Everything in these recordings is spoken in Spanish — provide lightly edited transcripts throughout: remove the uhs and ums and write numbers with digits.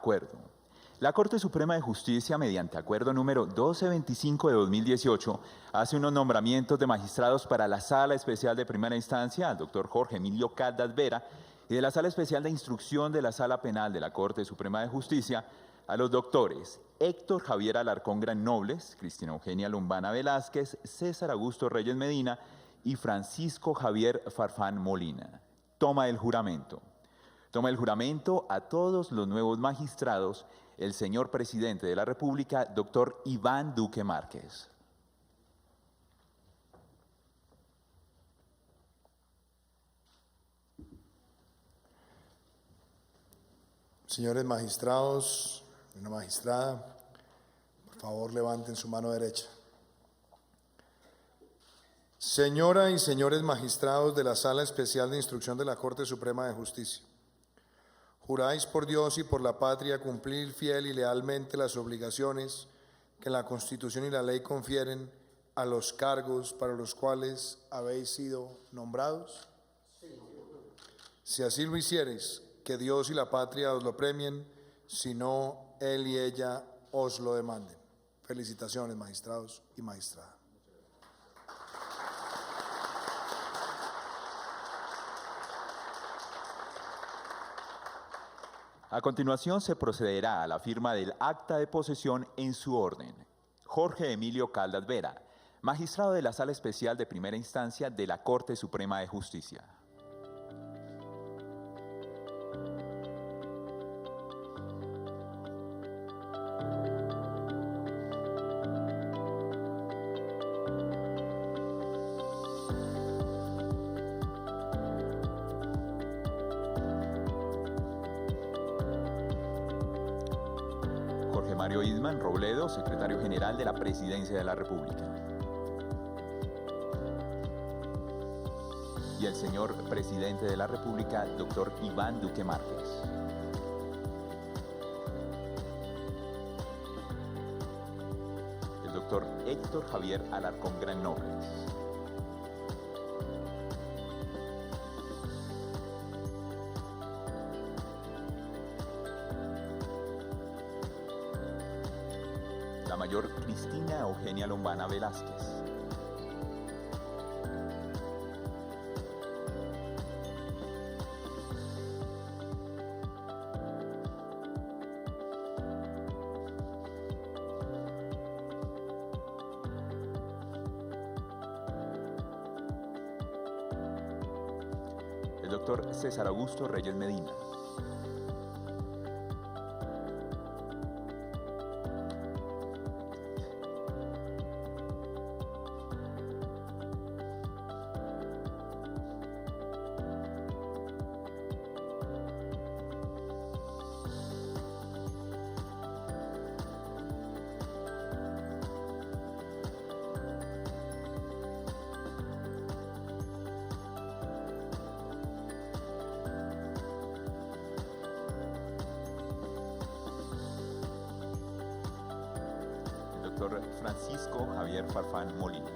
acuerdo. La Corte Suprema de Justicia, mediante acuerdo número 1225 de 2018, hace unos nombramientos de magistrados para la Sala Especial de Primera Instancia, al doctor Jorge Emilio Caldas Vera, y de la Sala Especial de Instrucción de la Sala Penal de la Corte Suprema de Justicia, a los doctores Héctor Javier Alarcón Granobles, Cristina Eugenia Lombana Velázquez, César Augusto Reyes Medina y Francisco Javier Farfán Molina. Toma el juramento. Toma el juramento a todos los nuevos magistrados el señor presidente de la República, doctor Iván Duque Márquez. Señores magistrados, una magistrada, por favor levanten su mano derecha. Señora y señores magistrados de la Sala Especial de Instrucción de la Corte Suprema de Justicia, juráis por Dios y por la patria cumplir fiel y lealmente las obligaciones que la Constitución y la ley confieren a los cargos para los cuales habéis sido nombrados. Sí. Si así lo hiciereis, que Dios y la patria os lo premien, si no, él y ella os lo demanden. Felicitaciones, magistrados y magistradas. A continuación se procederá a la firma del acta de posesión en su orden. Jorge Emilio Caldas Vera, magistrado de la Sala Especial de Primera Instancia de la Corte Suprema de Justicia. Jorge Mario Isman Robledo, secretario general de la Presidencia de la República. Y el señor presidente de la República, doctor Iván Duque Márquez. El doctor Héctor Javier Alarcón Granobles. La mayor Cristina Eugenia Lombana Velázquez. El doctor César Augusto Reyes Medina. Doctor Francisco Javier Farfán Molina.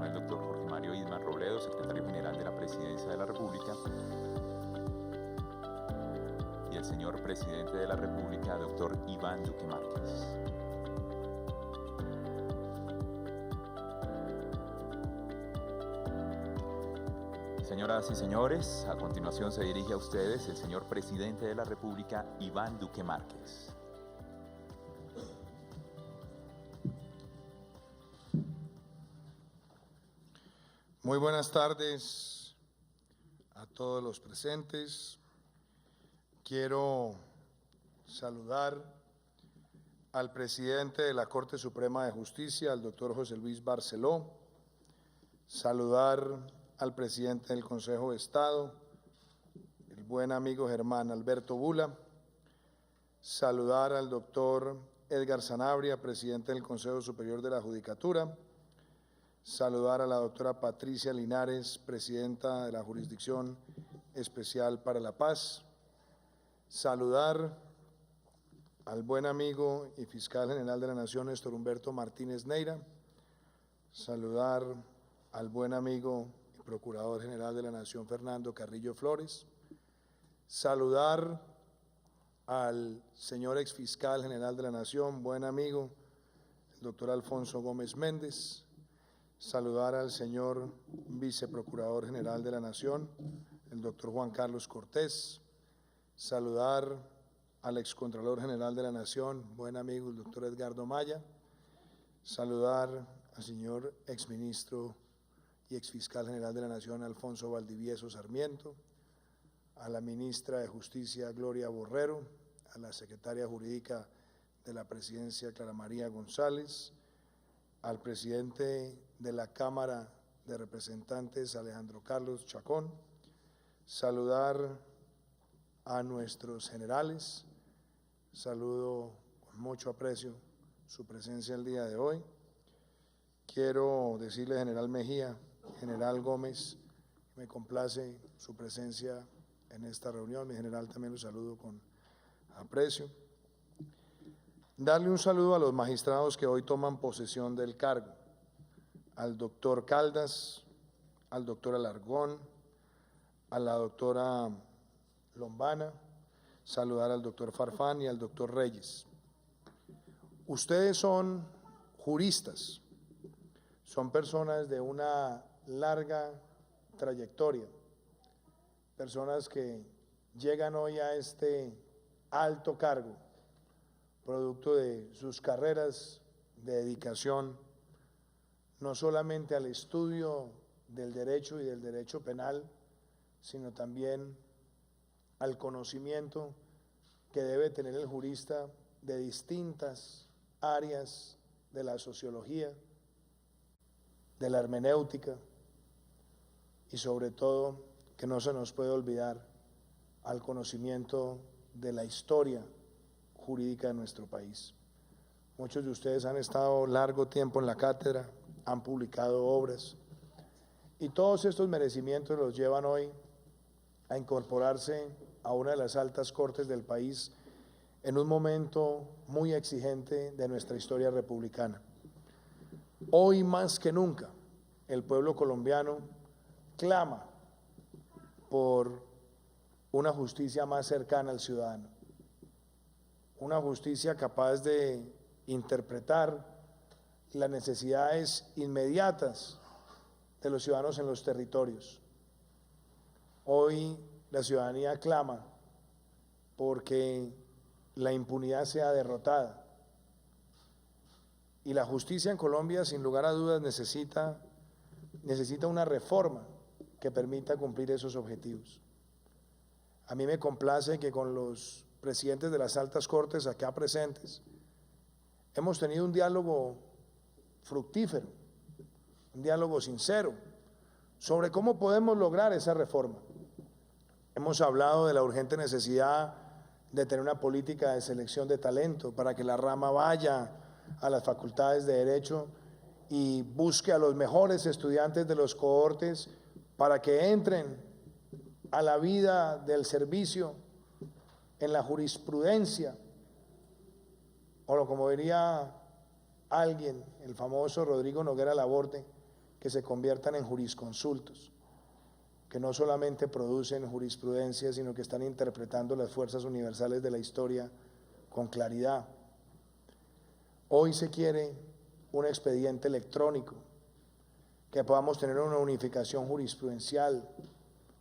El doctor Jorge Mario Isman Robledo, secretario general de la Presidencia de la República, y el señor presidente de la República, doctor Iván Duque Márquez. Señoras y señores, a continuación se dirige a ustedes el señor presidente de la República, Iván Duque Márquez. Muy buenas tardes a todos los presentes. Quiero saludar al presidente de la Corte Suprema de Justicia, al doctor José Luis Barceló, saludar al presidente del Consejo de Estado, el buen amigo Germán Alberto Bula, saludar al doctor Edgar Sanabria, presidente del Consejo Superior de la Judicatura. Saludar a la doctora Patricia Linares, presidenta de la Jurisdicción Especial para la Paz. Saludar al buen amigo y fiscal general de la Nación, Néstor Humberto Martínez Neira. Saludar al buen amigo y procurador general de la Nación, Fernando Carrillo Flores. Saludar al señor exfiscal general de la Nación, buen amigo, el doctor Alfonso Gómez Méndez. Saludar al señor viceprocurador general de la Nación, el doctor Juan Carlos Cortés. Saludar al excontralor general de la Nación, buen amigo, el doctor Edgardo Maya. Saludar al señor exministro y exfiscal general de la Nación, Alfonso Valdivieso Sarmiento. A la ministra de Justicia, Gloria Borrero. A la secretaria jurídica de la Presidencia, Clara María González. Al presidente de la Cámara de Representantes, Alejandro Carlos Chacón. Saludar a nuestros generales. Saludo con mucho aprecio su presencia el día de hoy. Quiero decirle, general Mejía, general Gómez, me complace su presencia en esta reunión. Mi general también lo saludo con aprecio. Darle un saludo a los magistrados que hoy toman posesión del cargo, al doctor Caldas, al doctor Alargón, a la doctora Lombana, saludar al doctor Farfán y al doctor Reyes. Ustedes son juristas, son personas de una larga trayectoria, personas que llegan hoy a este alto cargo, producto de sus carreras de dedicación, no solamente al estudio del derecho y del derecho penal, sino también al conocimiento que debe tener el jurista de distintas áreas de la sociología, de la hermenéutica y sobre todo que no se nos puede olvidar al conocimiento de la historia jurídica de nuestro país. Muchos de ustedes han estado largo tiempo en la cátedra, han publicado obras y todos estos merecimientos los llevan hoy a incorporarse a una de las altas cortes del país en un momento muy exigente de nuestra historia republicana. Hoy más que nunca el pueblo colombiano clama por una justicia más cercana al ciudadano, una justicia capaz de interpretar las necesidades inmediatas de los ciudadanos en los territorios. Hoy la ciudadanía clama porque la impunidad sea derrotada y la justicia en Colombia, sin lugar a dudas, necesita una reforma que permita cumplir esos objetivos. A mí me complace que con los presidentes de las altas cortes acá presentes hemos tenido un diálogo fructífero, un diálogo sincero sobre cómo podemos lograr esa reforma. Hemos hablado de la urgente necesidad de tener una política de selección de talento para que la rama vaya a las facultades de Derecho y busque a los mejores estudiantes de los cohortes para que entren a la vida del servicio en la jurisprudencia, o como diría alguien, el famoso Rodrigo Noguera Laborte, que se conviertan en jurisconsultos, que no solamente producen jurisprudencia, sino que están interpretando las fuerzas universales de la historia con claridad. Hoy se quiere un expediente electrónico, que podamos tener una unificación jurisprudencial,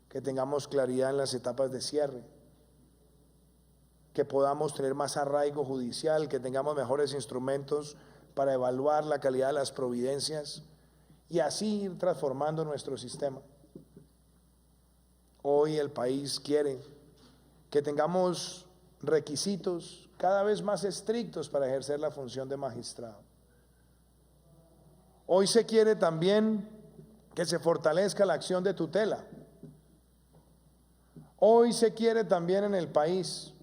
que tengamos claridad en las etapas de cierre, que podamos tener más arraigo judicial, que tengamos mejores instrumentos para evaluar la calidad de las providencias y así ir transformando nuestro sistema. Hoy el país quiere que tengamos requisitos cada vez más estrictos para ejercer la función de magistrado. Hoy se quiere también que se fortalezca la acción de tutela. Hoy se quiere también en el país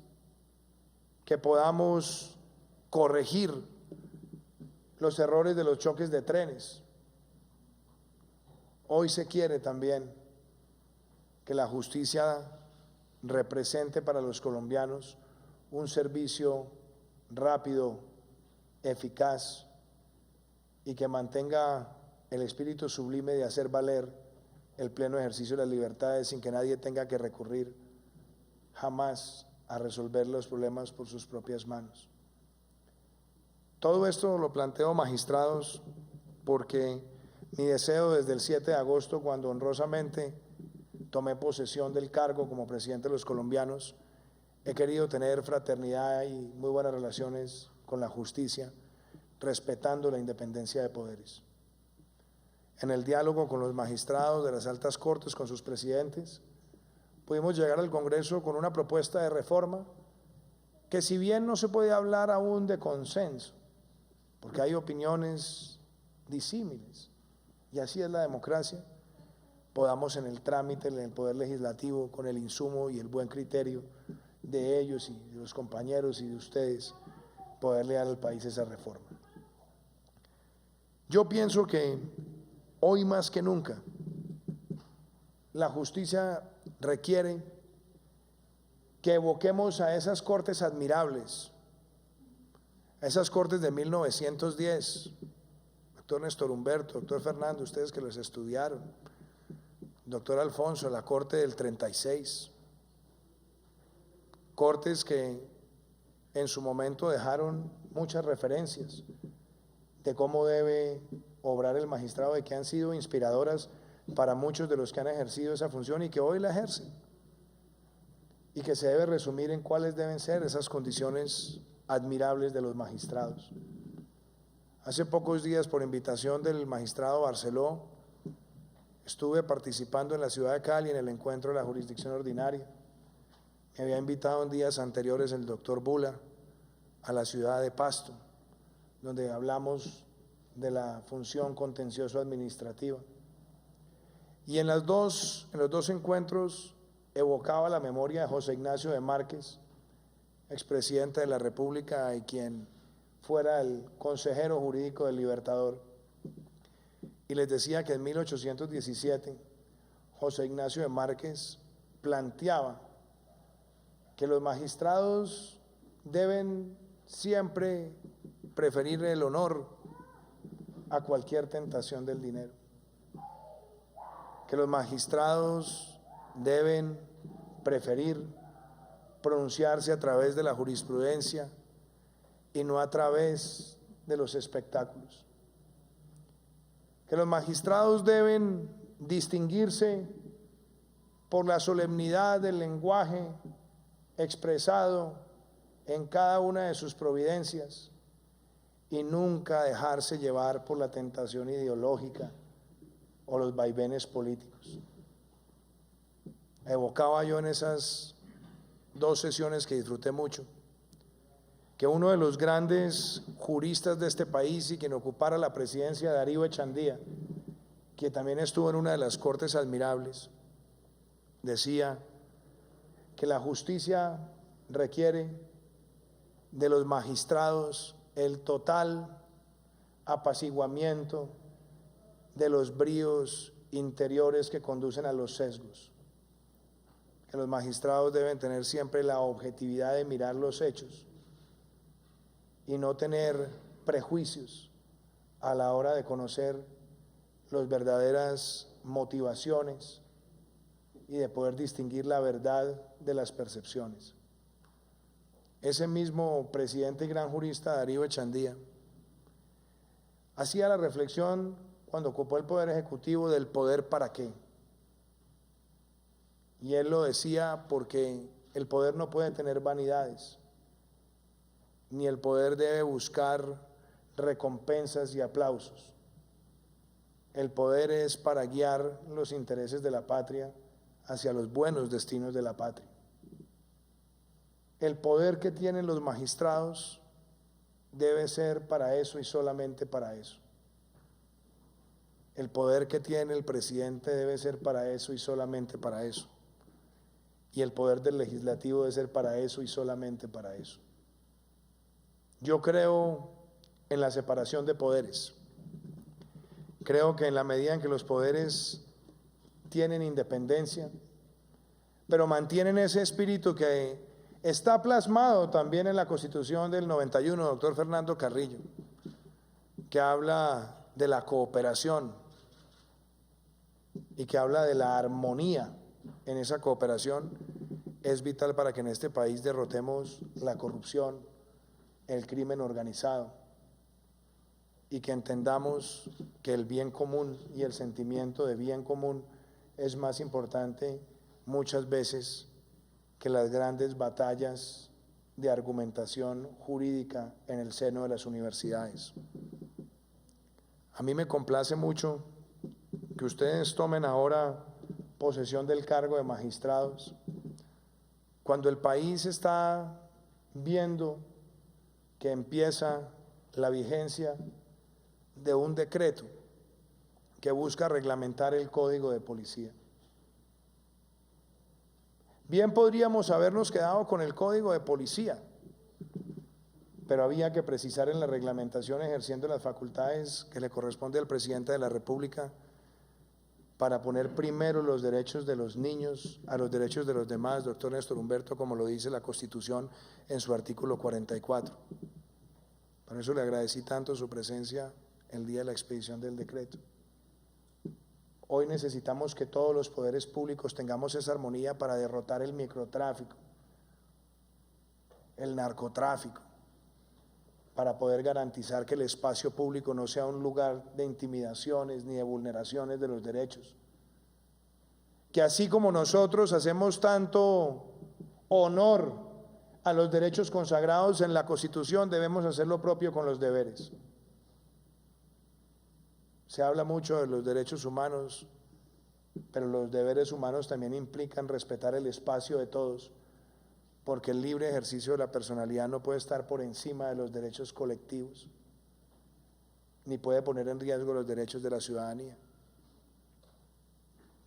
que podamos corregir los errores de los choques de trenes. Hoy se quiere también que la justicia represente para los colombianos un servicio rápido, eficaz y que mantenga el espíritu sublime de hacer valer el pleno ejercicio de las libertades sin que nadie tenga que recurrir jamás a resolver los problemas por sus propias manos. Todo esto lo planteo, magistrados, porque mi deseo desde el 7 de agosto, cuando honrosamente tomé posesión del cargo como presidente de los colombianos, he querido tener fraternidad y muy buenas relaciones con la justicia, respetando la independencia de poderes. En el diálogo con los magistrados de las altas cortes, con sus presidentes, pudimos llegar al Congreso con una propuesta de reforma que, si bien no se puede hablar aún de consenso, porque hay opiniones disímiles, y así es la democracia, podamos en el trámite, en el Poder Legislativo, con el insumo y el buen criterio de ellos y de los compañeros y de ustedes, poderle dar al país esa reforma. Yo pienso que hoy más que nunca la justicia requiere que evoquemos a esas cortes admirables, a esas cortes de 1910, doctor Néstor Humberto, doctor Fernando, ustedes que los estudiaron, doctor Alfonso, la corte del 36, cortes que en su momento dejaron muchas referencias de cómo debe obrar el magistrado y que han sido inspiradoras para muchos de los que han ejercido esa función y que hoy la ejercen, y que se debe resumir en cuáles deben ser esas condiciones admirables de los magistrados. Hace pocos días, por invitación del magistrado Barceló, estuve participando en la ciudad de Cali en el encuentro de la jurisdicción ordinaria. Me había invitado en días anteriores el doctor Bula a la ciudad de Pasto, donde hablamos de la función contencioso-administrativa. Y en los dos encuentros evocaba la memoria de José Ignacio de Márquez, expresidente de la República y quien fuera el consejero jurídico del Libertador. Y les decía que en 1817 José Ignacio de Márquez planteaba que los magistrados deben siempre preferir el honor a cualquier tentación del dinero, que los magistrados deben preferir pronunciarse a través de la jurisprudencia y no a través de los espectáculos, que los magistrados deben distinguirse por la solemnidad del lenguaje expresado en cada una de sus providencias y nunca dejarse llevar por la tentación ideológica o los vaivenes políticos. Evocaba yo en esas dos sesiones que disfruté mucho, que uno de los grandes juristas de este país y quien ocupara la presidencia, Darío Echandía, que también estuvo en una de las cortes admirables, decía que la justicia requiere de los magistrados el total apaciguamiento de los bríos interiores que conducen a los sesgos, que los magistrados deben tener siempre la objetividad de mirar los hechos y no tener prejuicios a la hora de conocer las verdaderas motivaciones y de poder distinguir la verdad de las percepciones. Ese mismo presidente y gran jurista, Darío Echandía, hacía la reflexión cuando ocupó el Poder Ejecutivo del poder para qué. Y él lo decía porque el poder no puede tener vanidades, ni el poder debe buscar recompensas y aplausos. El poder es para guiar los intereses de la patria hacia los buenos destinos de la patria. El poder que tienen los magistrados debe ser para eso y solamente para eso. El poder que tiene el presidente debe ser para eso y solamente para eso. Y el poder del legislativo debe ser para eso y solamente para eso. Yo creo en la separación de poderes. Creo que en la medida en que los poderes tienen independencia, pero mantienen ese espíritu que está plasmado también en la Constitución del 91, doctor Fernando Carrillo, que habla de la cooperación y que habla de la armonía en esa cooperación, es vital para que en este país derrotemos la corrupción, el crimen organizado, y que entendamos que el bien común y el sentimiento de bien común es más importante muchas veces que las grandes batallas de argumentación jurídica en el seno de las universidades. A mí me complace mucho que ustedes tomen ahora posesión del cargo de magistrados, cuando el país está viendo que empieza la vigencia de un decreto que busca reglamentar el Código de Policía. Bien podríamos habernos quedado con el Código de Policía, pero había que precisar en la reglamentación, ejerciendo las facultades que le corresponde al presidente de la República, para poner primero los derechos de los niños a los derechos de los demás, doctor Néstor Humberto, como lo dice la Constitución en su artículo 44. Por eso le agradecí tanto su presencia el día de la expedición del decreto. Hoy necesitamos que todos los poderes públicos tengamos esa armonía para derrotar el microtráfico, el narcotráfico, para poder garantizar que el espacio público no sea un lugar de intimidaciones ni de vulneraciones de los derechos. Que así como nosotros hacemos tanto honor a los derechos consagrados en la Constitución, debemos hacer lo propio con los deberes. Se habla mucho de los derechos humanos, pero los deberes humanos también implican respetar el espacio de todos, porque el libre ejercicio de la personalidad no puede estar por encima de los derechos colectivos, ni puede poner en riesgo los derechos de la ciudadanía.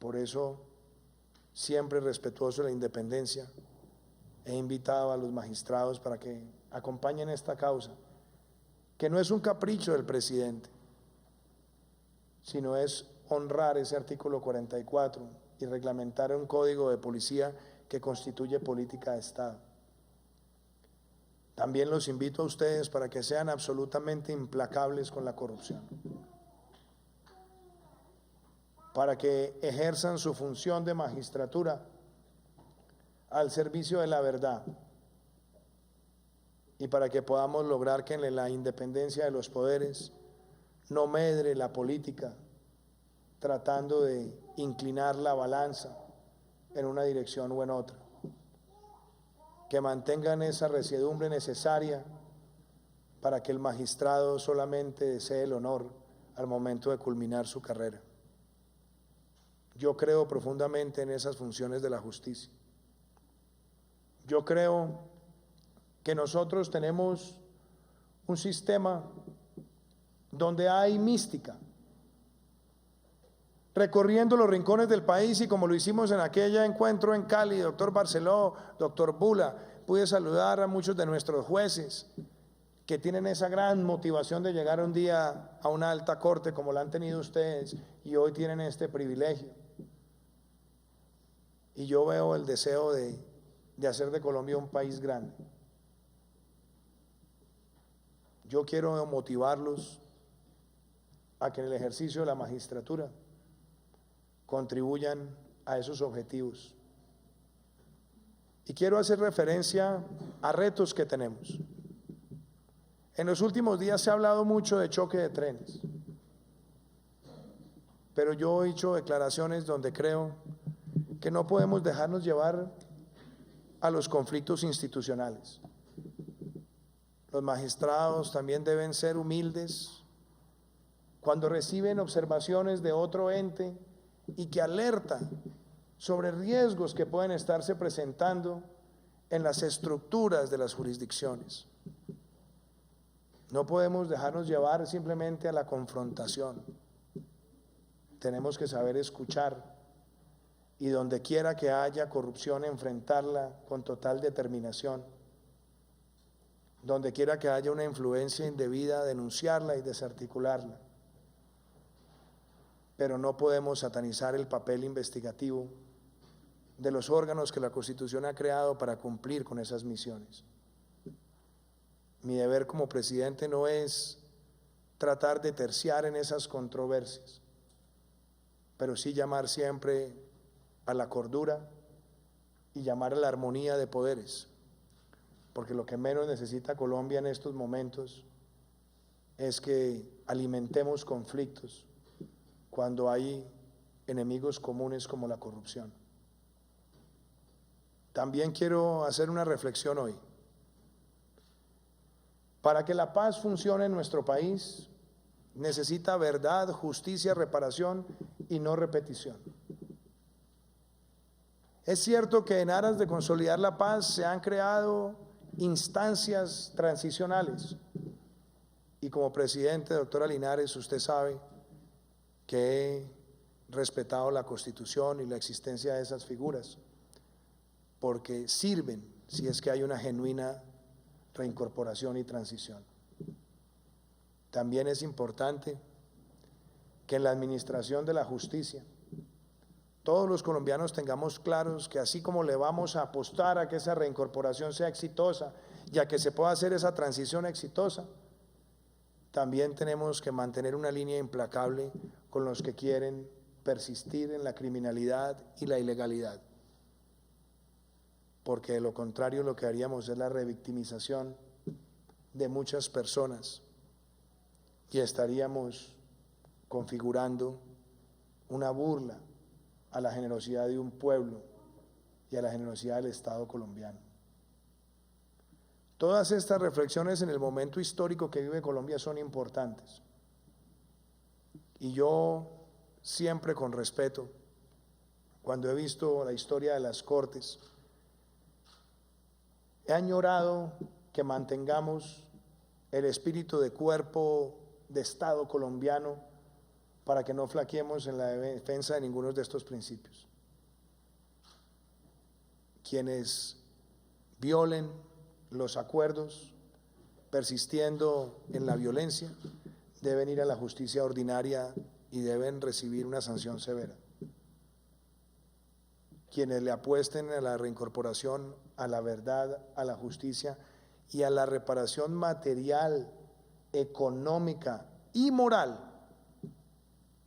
Por eso, siempre respetuoso de la independencia, he invitado a los magistrados para que acompañen esta causa, que no es un capricho del presidente, sino es honrar ese artículo 44 y reglamentar un código de policía que constituye política de Estado. También los invito a ustedes para que sean absolutamente implacables con la corrupción, para que ejerzan su función de magistratura al servicio de la verdad y para que podamos lograr que en la independencia de los poderes no medre la política tratando de inclinar la balanza en una dirección o en otra, que mantengan esa resiedumbre necesaria para que el magistrado solamente desee el honor al momento de culminar su carrera. Yo creo profundamente en esas funciones de la justicia. Yo creo que nosotros tenemos un sistema donde hay mística, recorriendo los rincones del país, y como lo hicimos en aquel encuentro en Cali, doctor Barceló, doctor Bula, pude saludar a muchos de nuestros jueces que tienen esa gran motivación de llegar un día a una alta corte como la han tenido ustedes, y hoy tienen este privilegio. Y yo veo el deseo de hacer de Colombia un país grande. Yo quiero motivarlos a que en el ejercicio de la magistratura contribuyan a esos objetivos. Y quiero hacer referencia a retos que tenemos. En los últimos días se ha hablado mucho de choque de trenes, pero yo he hecho declaraciones donde creo que no podemos dejarnos llevar a los conflictos institucionales. Los magistrados también deben ser humildes cuando reciben observaciones de otro ente y que alerta sobre riesgos que pueden estarse presentando en las estructuras de las jurisdicciones. No podemos dejarnos llevar simplemente a la confrontación. Tenemos que saber escuchar y donde quiera que haya corrupción, enfrentarla con total determinación. Donde quiera que haya una influencia indebida, denunciarla y desarticularla. Pero no podemos satanizar el papel investigativo de los órganos que la Constitución ha creado para cumplir con esas misiones. Mi deber como presidente no es tratar de terciar en esas controversias, pero sí llamar siempre a la cordura y llamar a la armonía de poderes, porque lo que menos necesita Colombia en estos momentos es que alimentemos conflictos cuando hay enemigos comunes como la corrupción. También quiero hacer una reflexión hoy. Para que la paz funcione en nuestro país, necesita verdad, justicia, reparación y no repetición. Es cierto que en aras de consolidar la paz se han creado instancias transicionales. Y como presidente, doctora Linares, usted sabe que he respetado la Constitución y la existencia de esas figuras, porque sirven si es que hay una genuina reincorporación y transición. También es importante que en la administración de la justicia todos los colombianos tengamos claros que así como le vamos a apostar a que esa reincorporación sea exitosa y a que se pueda hacer esa transición exitosa, también tenemos que mantener una línea implacable con los que quieren persistir en la criminalidad y la ilegalidad, porque de lo contrario lo que haríamos es la revictimización de muchas personas y estaríamos configurando una burla a la generosidad de un pueblo y a la generosidad del Estado colombiano. Todas estas reflexiones en el momento histórico que vive Colombia son importantes. Y yo siempre con respeto, cuando he visto la historia de las Cortes, he añorado que mantengamos el espíritu de cuerpo de Estado colombiano para que no flaqueemos en la defensa de ninguno de estos principios. Quienes violen los acuerdos, persistiendo en la violencia, deben ir a la justicia ordinaria y deben recibir una sanción severa. Quienes le apuesten a la reincorporación, a la verdad, a la justicia y a la reparación material, económica y moral,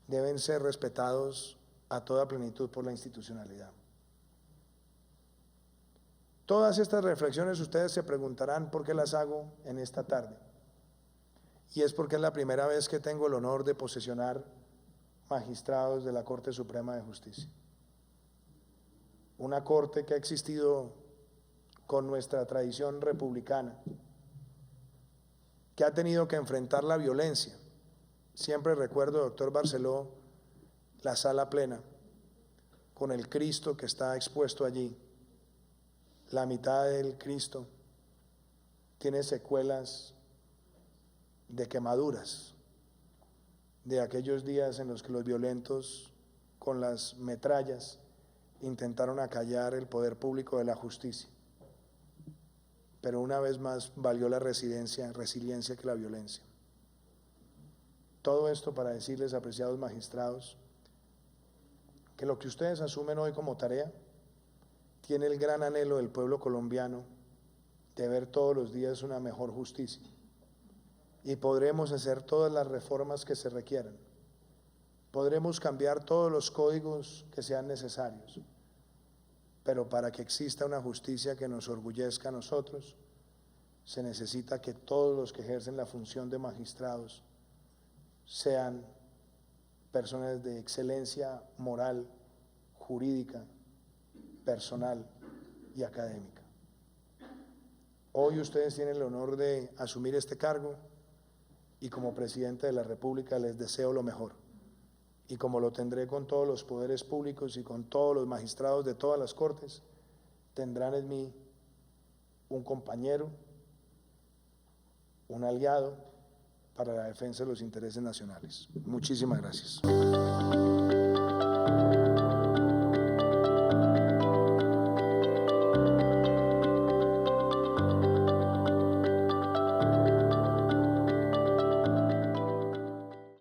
deben ser respetados a toda plenitud por la institucionalidad. Todas estas reflexiones ustedes se preguntarán por qué las hago en esta tarde. Y es porque es la primera vez que tengo el honor de posesionar magistrados de la Corte Suprema de Justicia. Una corte que ha existido con nuestra tradición republicana, que ha tenido que enfrentar la violencia. Siempre recuerdo, doctor Barceló, la sala plena, con el Cristo que está expuesto allí. La mitad del Cristo tiene secuelas de quemaduras, de aquellos días en los que los violentos con las metrallas intentaron acallar el poder público de la justicia. Pero una vez más valió la resiliencia que la violencia. Todo esto para decirles, apreciados magistrados, que lo que ustedes asumen hoy como tarea tiene el gran anhelo del pueblo colombiano de ver todos los días una mejor justicia. Y podremos hacer todas las reformas que se requieran. Podremos cambiar todos los códigos que sean necesarios. Pero para que exista una justicia que nos orgullezca a nosotros, se necesita que todos los que ejercen la función de magistrados sean personas de excelencia moral, jurídica, personal y académica. Hoy ustedes tienen el honor de asumir este cargo y como presidente de la República les deseo lo mejor. Y como lo tendré con todos los poderes públicos y con todos los magistrados de todas las cortes, tendrán en mí un compañero, un aliado para la defensa de los intereses nacionales. Muchísimas gracias.